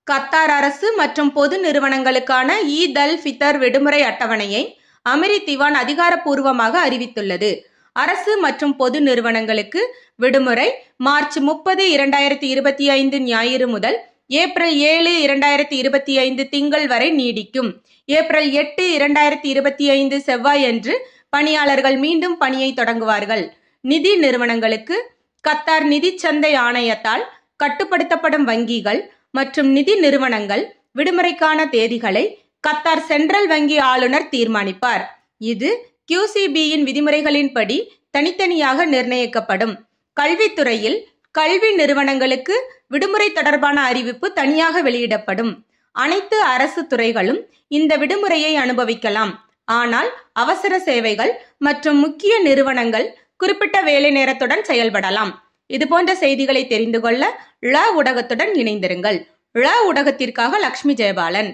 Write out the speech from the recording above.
Qatar அரசு மற்றும் பொது நிறுவனங்களுக்கான ஈத் அல் ஃபித்ர் விடுமுறை அட்டவணையை அமீரி திவான் அதிகாரப்பூர்வமாக அறிவித்துள்ளது. அரசு மற்றும் பொது நிறுவனங்களுக்கு விடுமுறை மார்ச் 30, 2025 ஞாயிறு முதல் ஏப்ரல் 7, 2025 திங்கள் வரை நீடிக்கும். ஏப்ரல் 8, 2025 செவ்வாயன்று பணியாளர்கள் மீண்டும் பணியை தொடங்குவார்கள். நிதி நிறுவனங்களுக்கு கத்தார் நிதிச்சந்தை ஆணையத்தால் கட்டுப்படுத்தப்படும் வங்கிகள் மற்றும் நிதி நிறுவனங்கள் விடுமுறைக்கான தேதிகளை கத்தார் சென்ட்ரல் வங்கி ஆளுநர் தீர்மானிப்பார். இது QCBயின் விதிமுறைகளின்படி தனித்தனியாக நிர்ணயிக்கப்படும். கல்வித்துறையில் கல்வி நிறுவனங்களுக்கு விடுமுறை தொடர்பான அறிவிப்பு தனியாக வெளியிடப்படும். அனைத்து அரசு துறைகளும் இந்த விடுமுறையை அனுபவிக்கலாம். ஆனால் அவசர சேவைகள் மற்றும் முக்கிய நிறுவனங்கள் குறிப்பிட்ட வேலை நேரத்துடன் செயல்படலாம். இதுபோன்ற செய்திகளை தெரிந்து கொள்ள ழ ஊடகத்துடன் இணைந்திருங்கள். ழ ஊடகத்திற்காக லட்சுமி ஜெயபாலன்.